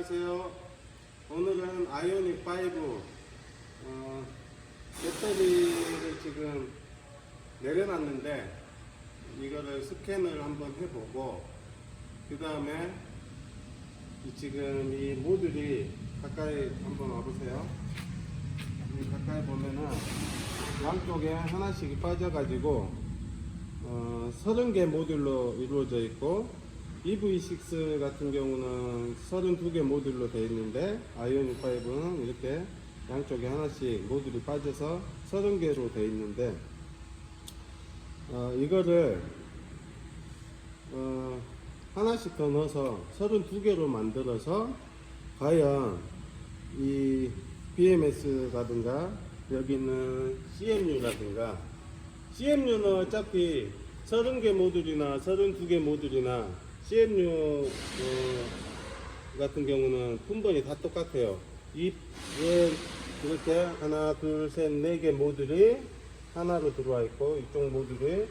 안녕하세요. 오늘은 아이오닉 5 배터리를 지금 내려놨는데 이거를 스캔을 한번 해보고 그 다음에 지금 이 모듈이 가까이 한번 와보세요. 가까이 보면은 양쪽에 하나씩 빠져가지고 30개 모듈로 이루어져 있고 EV6 같은 경우는 32개 모듈로 되어 있는데 아이오닉 5는 이렇게 양쪽에 하나씩 모듈이 빠져서 30개로 되어 있는데 이거를 하나씩 더 넣어서 32개로 만들어서 과연 이 BMS라든가 여기 있는 CMU라든가 CMU는 어차피 30개 모듈이나 32개 모듈이나 CMU 같은 경우는 품번이 다 똑같아요. 이렇게 하나, 둘, 셋, 네 개 모듈이 하나로 들어와 있고 이쪽 모듈은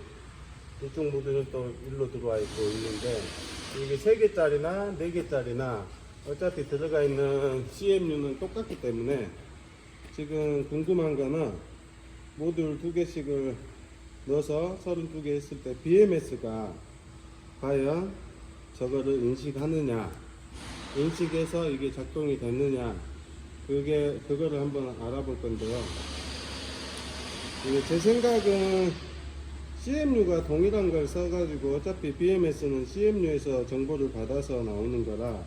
또 일로 들어와 있고 있는데 이게 3개짜리나 4개짜리나 어차피 들어가 있는 CMU는 똑같기 때문에 지금 궁금한 거는 모듈 2개씩을 넣어서 32개 했을 때 BMS가 과연 저거를 인식하느냐, 인식해서 이게 작동이 됐느냐, 그거를 한번 알아볼 건데요. 제 생각은 CMU가 동일한 걸 써가지고 어차피 BMS는 CMU에서 정보를 받아서 나오는 거라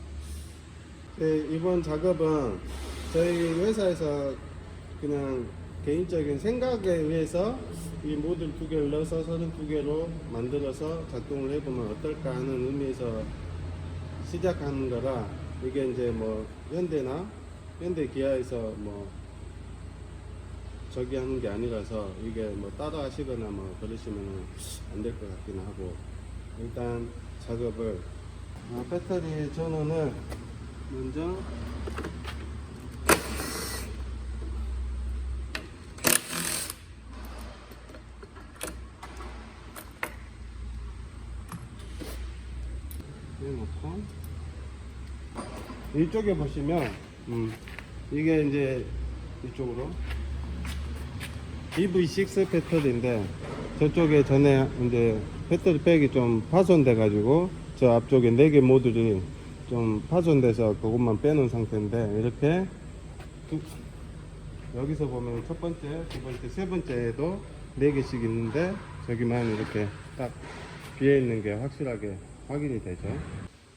이번 작업은 저희 회사에서 그냥 개인적인 생각에 의해서 이 모듈 2개를 넣어서 32개로 만들어서 작동을 해보면 어떨까 하는 의미에서 시작하는 거라 이게 이제 뭐 현대 기아에서 뭐 저기 하는 게 아니라서 이게 뭐 따로 하시거나 뭐 그러시면 안 될 것 같긴 하고 일단 작업을 배터리 전원을 먼저 놓고 이쪽에 보시면 이게 이제 이쪽으로 EV6 배터리인데 저쪽에 전에 이제 배터리 백이 좀 파손돼 가지고 저 앞쪽에 4개 모듈이 좀 파손돼서 그것만 빼놓은 상태인데 이렇게 여기서 보면 첫 번째, 두 번째, 세 번째에도 4개씩 있는데 저기만 이렇게 딱 비어 있는 게 확실하게 확인이 되죠.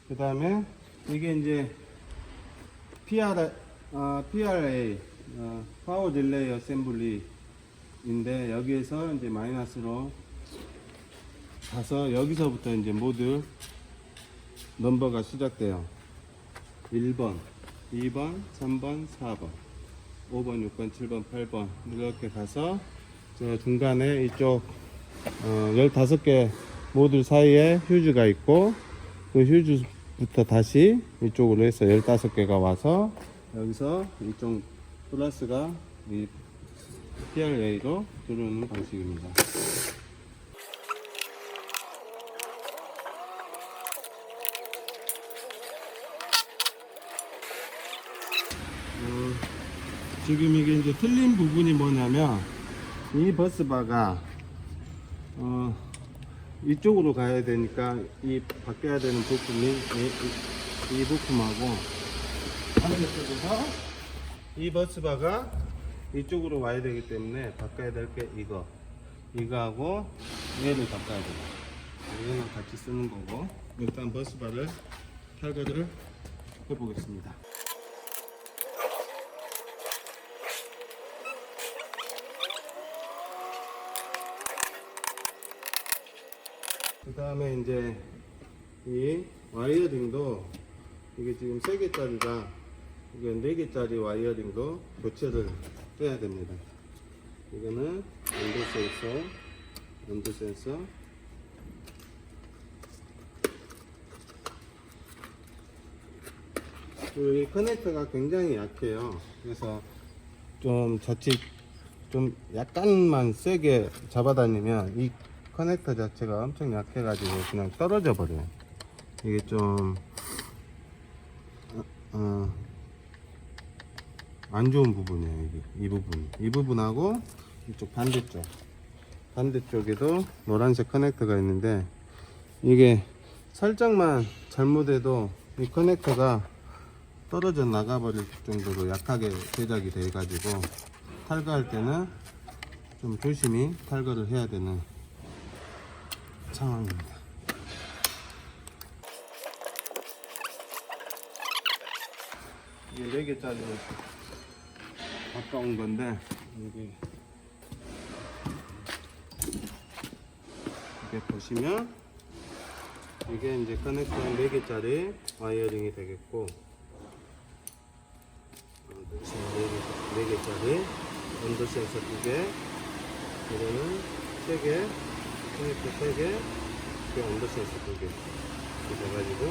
그 다음에 이게 이제 PRA 파워 릴레이 어셈블리 인데 여기에서 이제 마이너스로 가서 여기서부터 이제 모듈 넘버가 시작돼요. 1번, 2번, 3번, 4번, 5번, 6번, 7번, 8번 이렇게 가서 저 중간에 이쪽 15개 모듈 사이에 휴즈가 있고 그 휴즈부터 다시 이쪽으로 해서 15개가 와서 여기서 이쪽 플러스가 이 PRA로 들어오는 방식입니다. 지금 이게 이제 틀린 부분이 뭐냐면 이 버스바가 이쪽으로 가야 되니까 이 바뀌어야 되는 부품이 이 부품하고 반대쪽에서 이 버스바가 이쪽으로 와야 되기 때문에 바꿔야 될 게 이거하고 얘를 바꿔야 돼요. 얘는 같이 쓰는 거고 일단 버스바를 탈거를 해보겠습니다. 그 다음에 이제 이 와이어링도 이게 지금 3개짜리가 이게 4개짜리 와이어링도 교체를 해야 됩니다. 이거는 온도 센서 이 커넥터가 굉장히 약해요. 그래서 좀 자칫 좀 약간만 세게 잡아다니면 이 커넥터 자체가 엄청 약해가지고 그냥 떨어져 버려요. 이게 좀 안 좋은 부분이에요. 이 부분하고 이쪽 반대쪽에도 노란색 커넥터가 있는데, 이게 살짝만 잘못해도 이 커넥터가 떨어져 나가버릴 정도로 약하게 제작이 돼 가지고 탈거할 때는 좀 조심히 탈거를 해야 되는 상황입니다. 이게 4개짜리 가까운 건데, 이게 보시면 이게 이제 커넥터 4개짜리 와이어링이 되겠고, 4개짜리 온도 센서 2개, 이거는 3개, 커넥터 3개, 온도 센서 2개 이렇게 돼가지고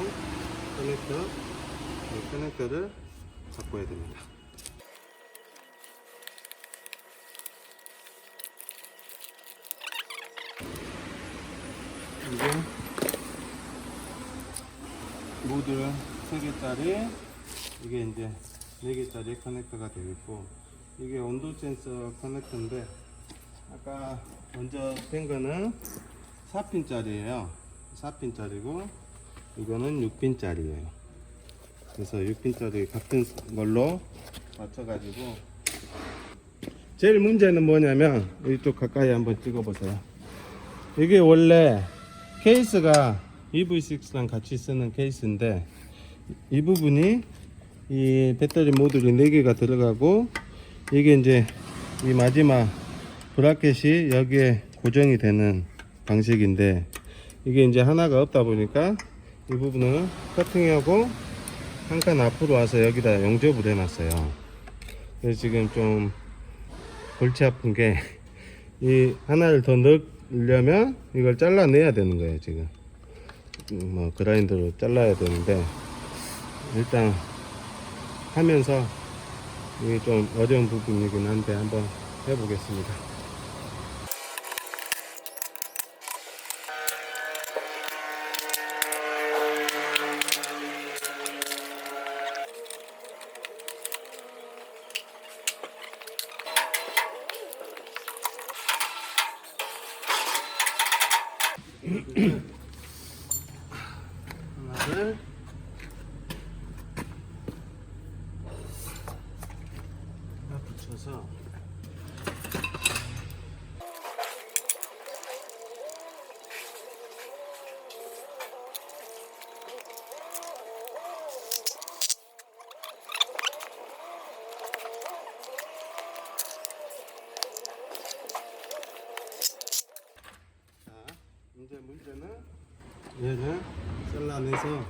이 커넥터를 바꿔야 됩니다. 이게 모듈 3개짜리, 이게 이제 4개짜리 커넥터가 되겠고, 이게 온도 센서 커넥터인데 아까 먼저 뺀 거는 4핀짜리예요 4핀짜리고 이거는 6핀짜리예요. 그래서 6핀짜리 같은 걸로 맞춰가지고, 제일 문제는 뭐냐면 이쪽 가까이 한번 찍어보세요. 이게 원래 케이스가 EV6랑 같이 쓰는 케이스인데, 이 부분이 이 배터리 모듈이 4개가 들어가고, 이게 이제 이 마지막 브라켓이 여기에 고정이 되는 방식인데, 이게 이제 하나가 없다 보니까 이 부분을 커팅하고 한 칸 앞으로 와서 여기다 용접을 해놨어요. 그래서 지금 좀 골치 아픈 게, 이 하나를 더 넣으려면 이걸 잘라내야 되는 거예요. 지금 뭐 그라인더로 잘라야 되는데, 일단 하면서 이게 좀 어려운 부분이긴 한데 한번 해보겠습니다. 하나를 붙여서 이제 문제는 얘를 잘라내서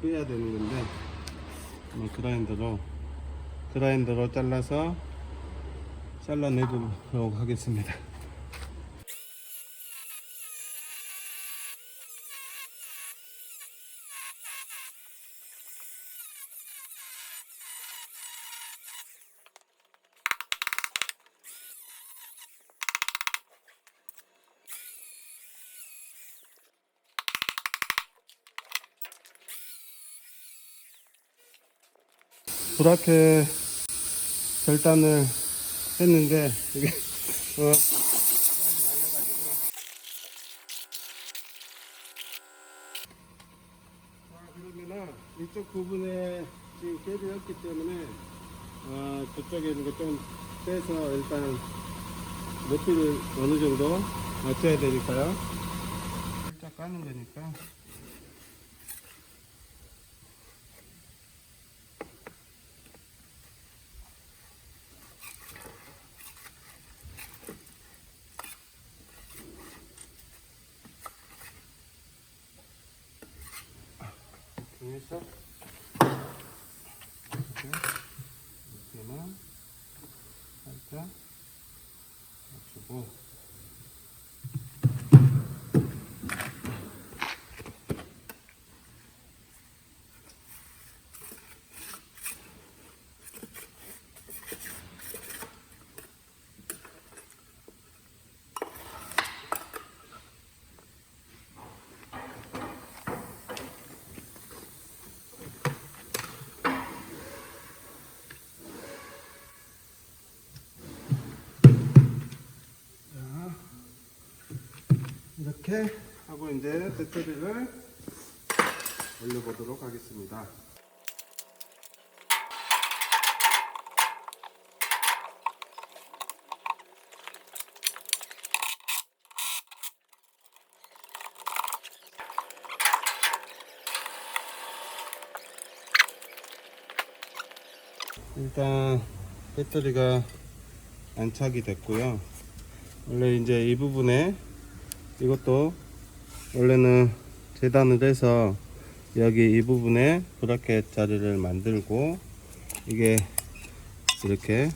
빼야 되는 건데, 그라인더로 잘라서 잘라내도록 하겠습니다. 브라켓 절단을 했는데 이게 많이 날려가지고, 그러면은 이쪽 부분에 지금 갭이 없기 때문에 저쪽에 있는 거 좀 빼서 일단 높이를 어느 정도 맞춰야 되니까요. 살짝 까는 거니까. 해서 이렇게만 살짝 맞추고, 이렇게 하고 이제 배터리를 올려보도록 하겠습니다. 일단 배터리가 안착이 됐고요. 원래 이제 이 부분에 이것도 원래는 재단을 해서 여기 이 부분에 브라켓 자리를 만들고 이게 이렇게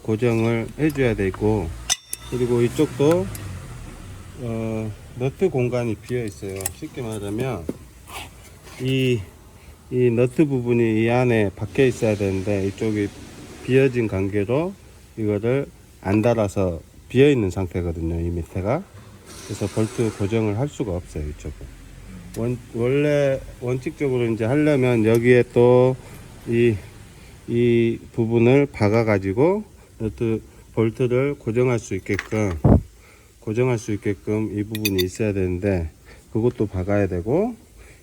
고정을 해줘야 되고, 그리고 이쪽도 너트 공간이 비어 있어요. 쉽게 말하면 이 너트 부분이 이 안에 박혀 있어야 되는데 이쪽이 비어진 관계로 이거를 안 달아서 비어 있는 상태거든요, 이 밑에가. 그래서 볼트 고정을 할 수가 없어요, 이쪽은. 원래 원칙적으로 이제 하려면 여기에 또 이 부분을 박아 가지고 너트 볼트를 고정할 수 있게끔 이 부분이 있어야 되는데, 그것도 박아야 되고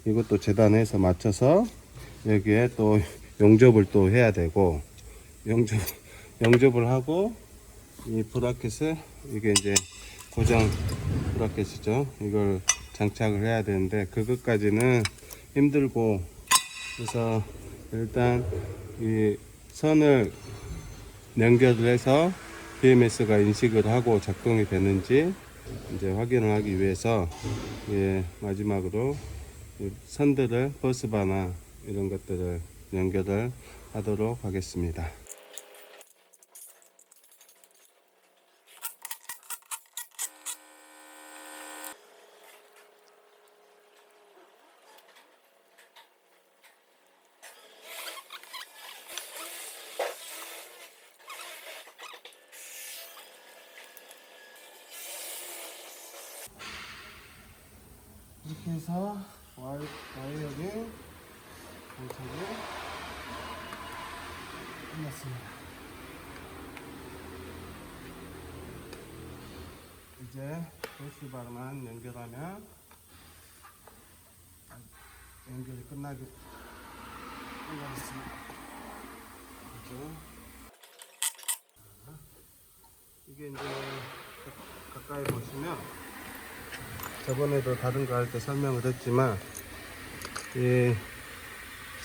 이것도 재단해서 맞춰서 여기에 또 용접을 또 해야 되고, 용접을 하고 이 브라켓을, 이게 이제 고정 브라켓이죠, 이걸 장착을 해야 되는데 그것까지는 힘들고, 그래서 일단 이 선을 연결을 해서 BMS가 인식을 하고 작동이 되는지 이제 확인을 하기 위해서 마지막으로 이 선들을, 버스바나 이런 것들을 연결을 하도록 하겠습니다. 이렇게 해서 와이어링 장착이 끝났습니다. 이제 버스바만 연결하면 연결이 끝나겠습니다. 그렇죠? 이게 이제 가까이 보시면 저번에도 다른 거 할 때 설명을 했지만 이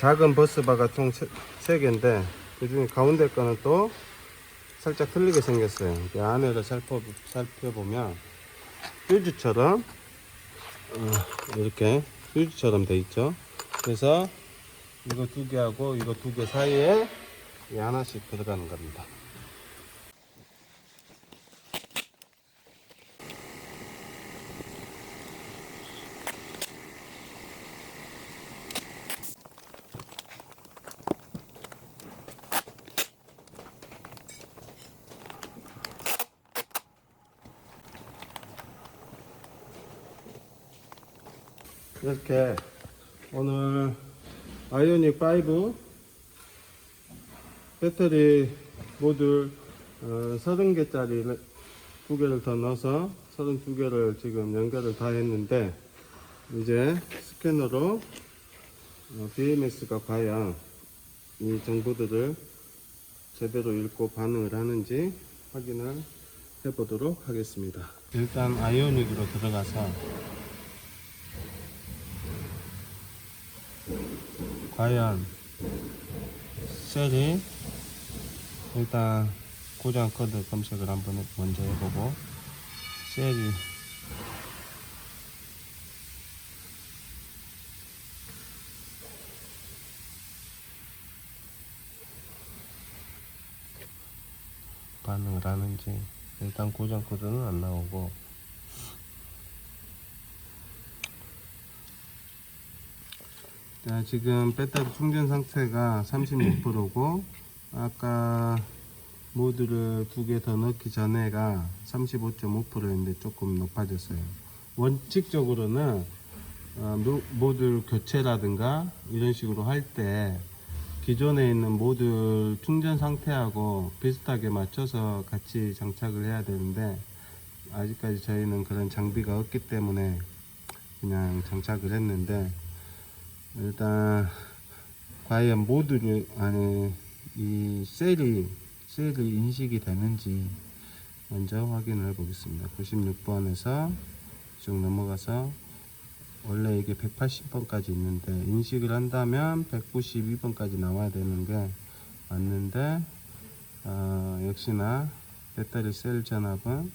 작은 버스바가 총 3개인데 그 중에 가운데 거는 또 살짝 틀리게 생겼어요. 이 안에를 살펴보면 퓨즈처럼 이렇게 퓨즈처럼 돼 있죠. 그래서 이거 2개하고 이거 2개 사이에 이 하나씩 들어가는 겁니다. 이렇게 오늘 아이오닉 5 배터리 모듈 30개짜리 2개를 더 넣어서 32개를 지금 연결을 다 했는데, 이제 스캐너로 BMS가 과연 이 정보들을 제대로 읽고 반응을 하는지 확인을 해 보도록 하겠습니다. 일단 아이오닉으로 들어가서 과연 셀이, 일단 고장 코드 검색을 한번 먼저 해보고, 셀이 반응을 하는지. 일단 고장 코드는 안 나오고, 자, 지금 배터리 충전 상태가 36%고 아까 모듈을 2개 더 넣기 전에가 35.5%였는데 조금 높아졌어요. 원칙적으로는 모듈 교체라든가 이런 식으로 할 때 기존에 있는 모듈 충전 상태하고 비슷하게 맞춰서 같이 장착을 해야 되는데, 아직까지 저희는 그런 장비가 없기 때문에 그냥 장착을 했는데, 일단 과연 모듈이 안에 이 셀이 인식이 되는지 먼저 확인을 해 보겠습니다. 96번에서 쭉 넘어가서, 원래 이게 180번까지 있는데 인식을 한다면 192번까지 나와야 되는 게 맞는데, 역시나 배터리 셀 전압은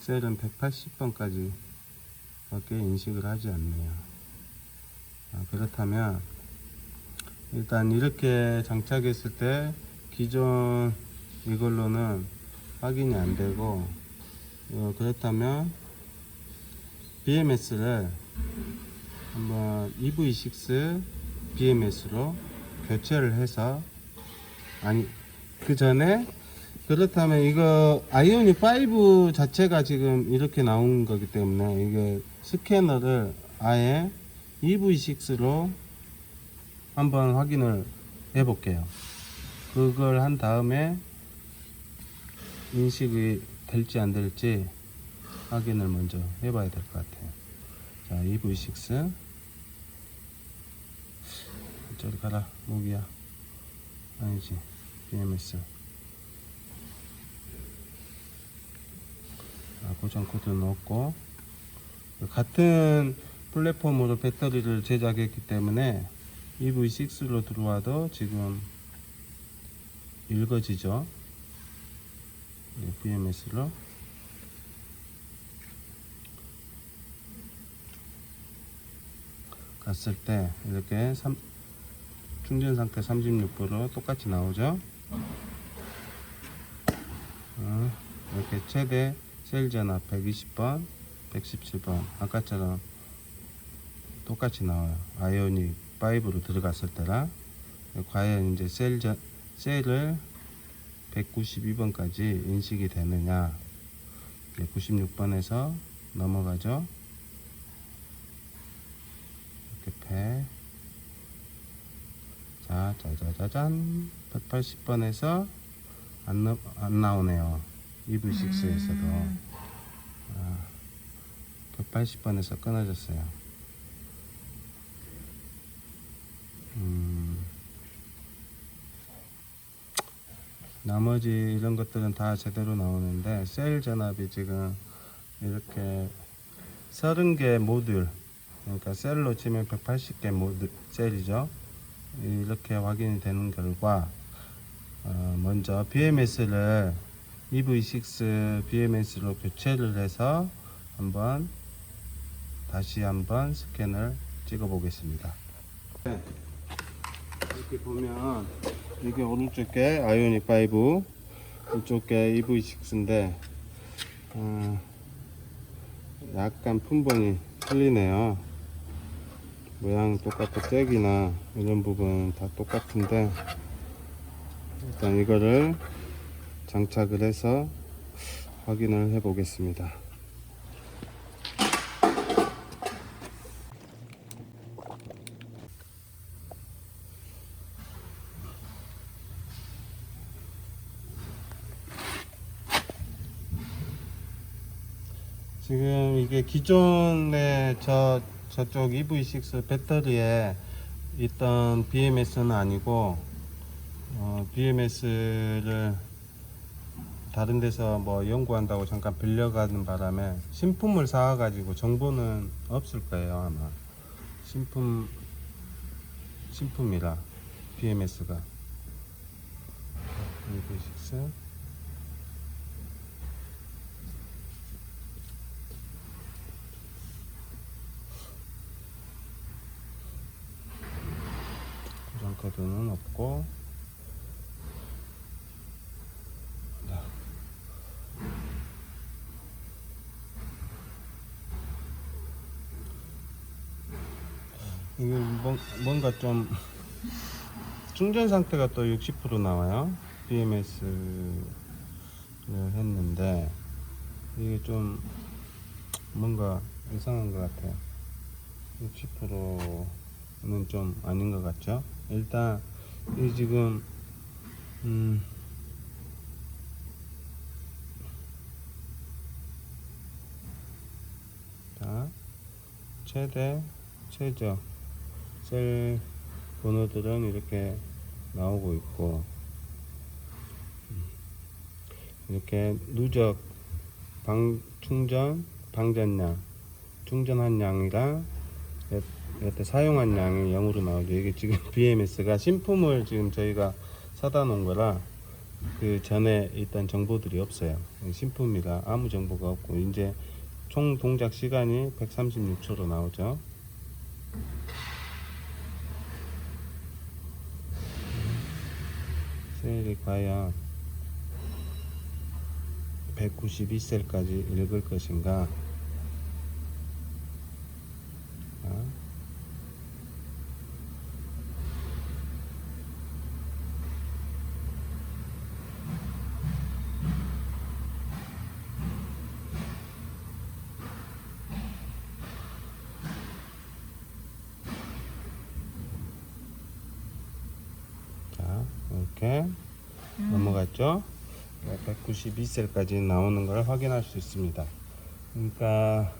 셀은 180번까지 밖에 인식을 하지 않네요. 그렇다면 일단 이렇게 장착했을 때 기존 이걸로는 확인이 안 되고, 그렇다면 BMS를 한번 EV6 BMS로 교체를 해서, 아니 그 전에, 그렇다면 이거 아이오닉 5 자체가 지금 이렇게 나온 거기 때문에 이게 스캐너를 아예 EV6로 한번 확인을 해 볼게요. 그걸 한 다음에 인식이 될지 안 될지 확인을 먼저 해 봐야 될 것 같아요. 자, EV6 저리 가라 모기야. 아니지, BMS. 고정 코드는 없고, 같은 플랫폼으로 배터리를 제작했기 때문에 EV6로 들어와도 지금 읽어지죠. BMS로 갔을 때 이렇게 충전 상태 36%로 똑같이 나오죠. 이렇게 최대 셀 전압 120번, 117번 아까처럼 똑같이 나와요. 아이오닉 5로 들어갔을 때랑. 과연 이제 셀을 192번까지 인식이 되느냐. 96번에서 넘어가죠. 이렇게 짜자자잔 180번에서 안 나오네요. EV6에서도 180번에서 끊어졌어요. 나머지 이런 것들은 다 제대로 나오는데, 셀 전압이 지금 이렇게 30개 모듈, 그러니까 셀로 치면 180개 모듈 셀이죠. 이렇게 확인이 되는 결과, 먼저 BMS를 EV6 BMS로 교체를 해서 다시 한번 스캔을 찍어 보겠습니다. 이렇게 보면 이게 오른쪽에 아이오닉 5, 이쪽에 EV6인데 약간 품번이 틀리네요. 모양 똑같고 잭이나 이런 부분 다 똑같은데, 일단 이거를 장착을 해서 확인을 해 보겠습니다. 지금 이게 기존의 저쪽 EV6 배터리에 있던 BMS는 아니고, BMS를 다른 데서 뭐 연구한다고 잠깐 빌려가는 바람에 신품을 사와가지고 정보는 없을 거예요. 아마 신품이라 BMS가 EV6 고정 코드는 없고, 이게 뭔가 좀 충전 상태가 또 60% 나와요. BMS를 했는데 이게 좀 뭔가 이상한 것 같아요. 60%는 좀 아닌 것 같죠. 일단 이 지금 최대 최저 셀 번호들은 이렇게 나오고 있고, 이렇게 누적 충전 방전량, 충전한 양이랑 여태 사용한 양이 0으로 나오죠. 이게 지금 BMS가 신품을 지금 저희가 사다 놓은 거라 그 전에 있던 정보들이 없어요. 신품이라 아무 정보가 없고, 이제 총 동작 시간이 136초로 나오죠. 셀이 과연 192셀까지 읽을 것인가? 자, 이렇게 넘어갔죠? 192셀까지 나오는 걸 확인할 수 있습니다. 그러니까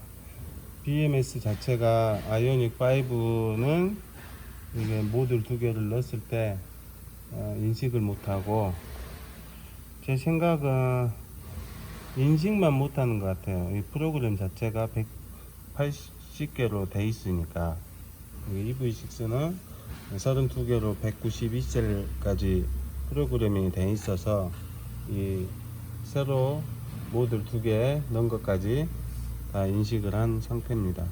BMS 자체가 아이오닉 5는 이게 모듈 두 개를 넣었을 때 인식을 못하고, 제 생각은 인식만 못하는 것 같아요. 이 프로그램 자체가 180개로 돼 있으니까. EV6는 32개로 192셀까지 프로그래밍이 돼 있어서 이 새로 모듈 두 개 넣은 것까지 다 인식을 한 상태입니다.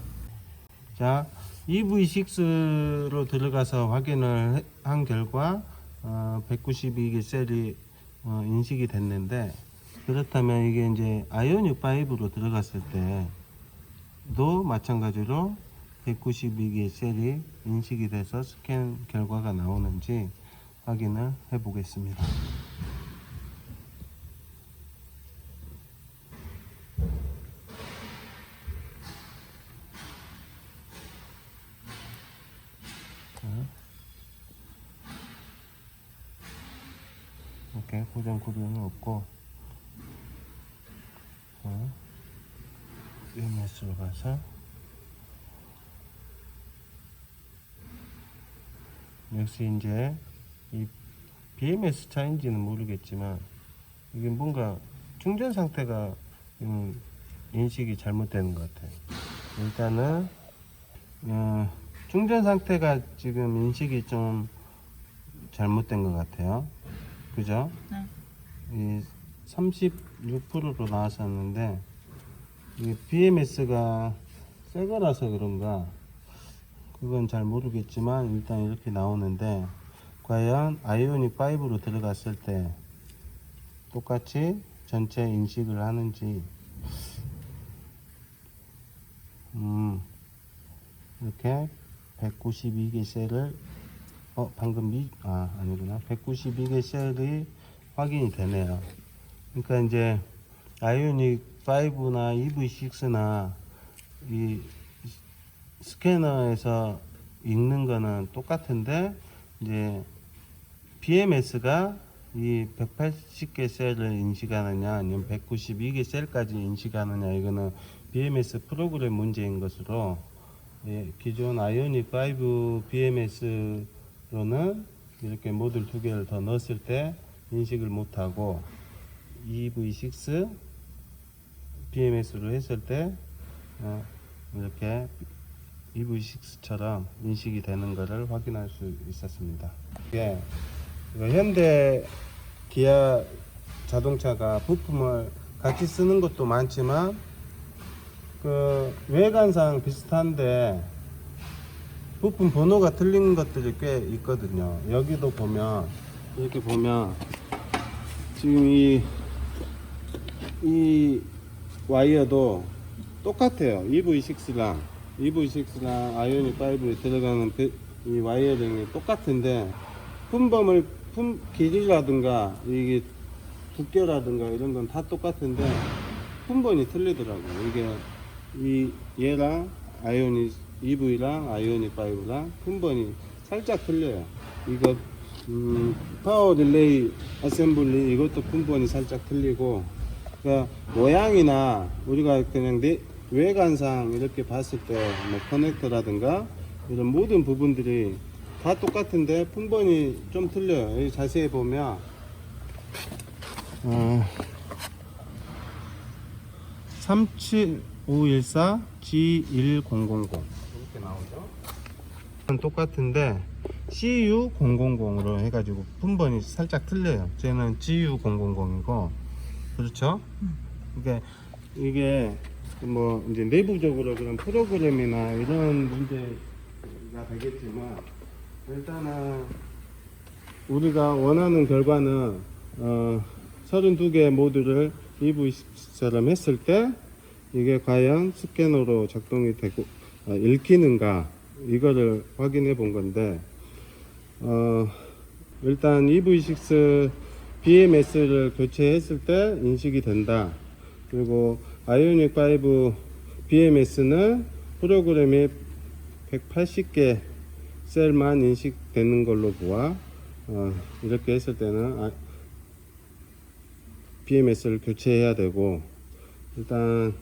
자, EV6로 들어가서 확인을 한 결과 192개 셀이 인식이 됐는데, 그렇다면 이게 이제 아이오닉 5로 들어갔을 때도 마찬가지로 192개 셀이 인식이 돼서 스캔 결과가 나오는지 확인을 해 보겠습니다. 이렇게 고정 구조는 없고, BMS로 가서 역시 이제 이 BMS 차인지는 모르겠지만 이게 뭔가 충전 상태가 인식이 잘못되는 것 같아요. 일단은 충전 상태가 지금 인식이 좀 잘못된 것 같아요. 그죠? 네. 이 36%로 나왔었는데 이게 BMS가 새 거라서 그런가 그건 잘 모르겠지만 일단 이렇게 나오는데, 과연 아이오닉 5로 들어갔을 때 똑같이 전체 인식을 하는지. 이렇게 192개 셀을 방금 아니구나. 192개 셀이 확인이 되네요. 그러니까 이제 아이오닉 5나 EV6나 이 스캐너에서 읽는 거는 똑같은데, 이제 BMS가 이 180개 셀을 인식하느냐 아니면 192개 셀까지 인식하느냐, 이거는 BMS 프로그램 문제인 것으로, 기존 아이오닉 5 BMS로는 이렇게 모듈 두 개를 더 넣었을 때 인식을 못하고, EV6 BMS로 했을 때 이렇게 EV6처럼 인식이 되는 것을 확인할 수 있었습니다. 예, 현대 기아 자동차가 부품을 같이 쓰는 것도 많지만 그 외관상 비슷한데 부품 번호가 틀린 것들이 꽤 있거든요. 여기도 보면 이렇게 보면 지금 이 와이어도 똑같아요. EV6랑 아이오닉 5에 들어가는 이 와이어링이 똑같은데, 품 길이라든가 이게 두께라든가 이런 건 다 똑같은데 품번이 틀리더라고요. 이게 얘랑 아이오닉 EV랑 아이오닉 5랑 품번이 살짝 틀려요. 이거 파워 릴레이 어셈블리 이것도 품번이 살짝 틀리고, 그러니까 모양이나 우리가 그냥 외관상 이렇게 봤을 때 뭐 커넥터라든가 이런 모든 부분들이 다 똑같은데 품번이 좀 틀려요. 여기 자세히 보면 37514 G1000 이렇게 나오죠. 똑같은데 CU000으로 해가지고 품번이 살짝 틀려요. 쟤는 GU000이고 그렇죠? 그러니까 이게 뭐 이제 내부적으로 그런 프로그램이나 이런 문제가 되겠지만 일단은 우리가 원하는 결과는 32개 모듈을 EV6처럼 했을 때 이게 과연 스캐너로 작동이 되고 읽히는가 이거를 확인해 본 건데 일단 EV6 BMS를 교체했을 때 인식이 된다. 그리고 아이오닉 5 BMS는 프로그램이 180개 셀만 인식되는 걸로 보아 이렇게 했을 때는 BMS를 교체해야 되고 일단